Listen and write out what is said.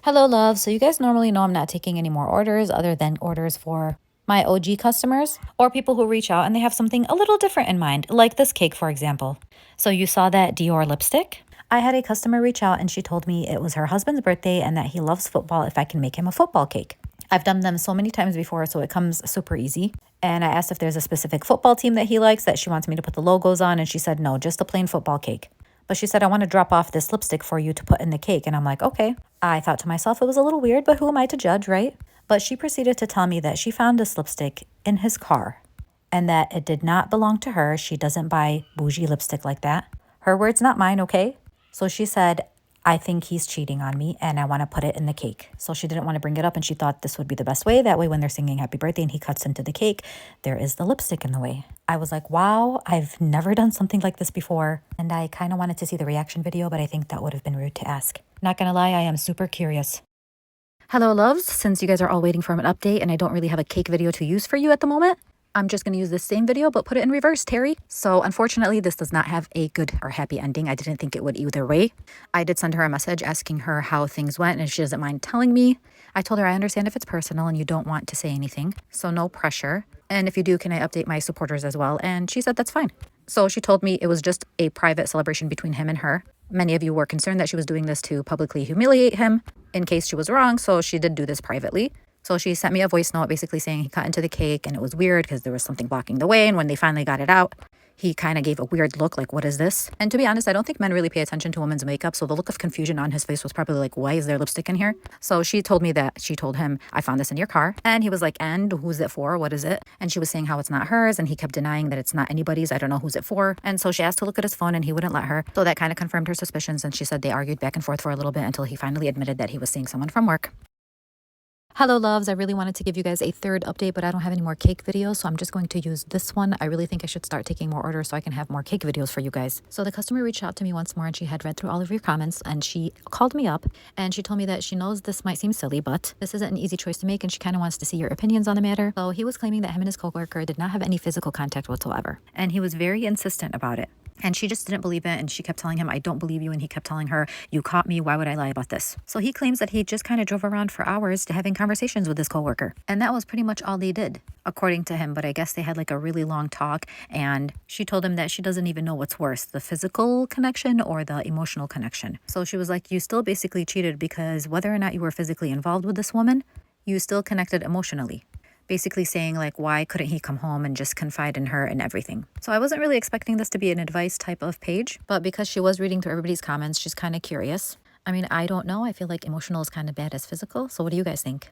Hello, love. So you guys normally know I'm not taking any more orders other than orders for my OG customers or people who reach out and they have something a little different in mind, like this cake, for example. So you saw that Dior lipstick? I had a customer reach out and she told me it was her husband's birthday and that he loves football if I can make him a football cake. I've done them so many times before, so it comes super easy. And I asked if there's a specific football team that he likes that she wants me to put the logos on, and she said no, just a plain football cake. But she said, I want to drop off this lipstick for you to put in the cake. And I'm like, okay. I thought to myself, it was a little weird, but who am I to judge, right? But she proceeded to tell me that she found this lipstick in his car and that it did not belong to her. She doesn't buy bougie lipstick like that. Her words, not mine, okay? So she said, I think he's cheating on me and I want to put it in the cake. So she didn't want to bring it up and she thought this would be the best way. That way, when they're singing happy birthday and he cuts into the cake, there is the lipstick in the way. I was like, wow, I've never done something like this before. And I kind of wanted to see the reaction video, but I think that would have been rude to ask. Not gonna lie, I am super curious. Hello, loves. Since you guys are all waiting for an update and I don't really have a cake video to use for you at the moment, I'm just going to use this same video, but put it in reverse, Terry. So unfortunately, this does not have a good or happy ending. I didn't think it would either way. I did send her a message asking her how things went and if she doesn't mind telling me. I told her I understand if it's personal and you don't want to say anything, so no pressure. And if you do, can I update my supporters as well? And she said that's fine. So she told me it was just a private celebration between him and her. Many of you were concerned that she was doing this to publicly humiliate him in case she was wrong, so she did do this privately. So she sent me a voice note basically saying he cut into the cake and it was weird because there was something blocking the way. And when they finally got it out, he kind of gave a weird look like, what is this? And to be honest, I don't think men really pay attention to women's makeup. So the look of confusion on his face was probably like, why is there lipstick in here? So she told me that she told him, I found this in your car. And he was like, and who's it for? What is it? And she was saying how it's not hers. And he kept denying that it's not anybody's. I don't know who's it for. And so she asked to look at his phone and he wouldn't let her. So that kind of confirmed her suspicions. And she said they argued back and forth for a little bit until he finally admitted that he was seeing someone from work. Hello, loves. I really wanted to give you guys a third update, but I don't have any more cake videos, so I'm just going to use this one. I really think I should start taking more orders so I can have more cake videos for you guys. So the customer reached out to me once more and she had read through all of your comments and she called me up and she told me that she knows this might seem silly, but this isn't an easy choice to make and she kind of wants to see your opinions on the matter. So he was claiming that him and his coworker did not have any physical contact whatsoever. And he was very insistent about it. And she just didn't believe it. And she kept telling him, I don't believe you. And he kept telling her, you caught me. Why would I lie about this? So he claims that he just kind of drove around for hours to having conversations with his coworker. And that was pretty much all they did, according to him. But I guess they had like a really long talk. And she told him that she doesn't even know what's worse, the physical connection or the emotional connection. So she was like, you still basically cheated because whether or not you were physically involved with this woman, you still connected emotionally. Basically saying like, why couldn't he come home and just confide in her and everything? So I wasn't really expecting this to be an advice type of page, but because she was reading through everybody's comments, she's kind of curious. I mean, I don't know. I feel like emotional is kind of bad as physical. So what do you guys think?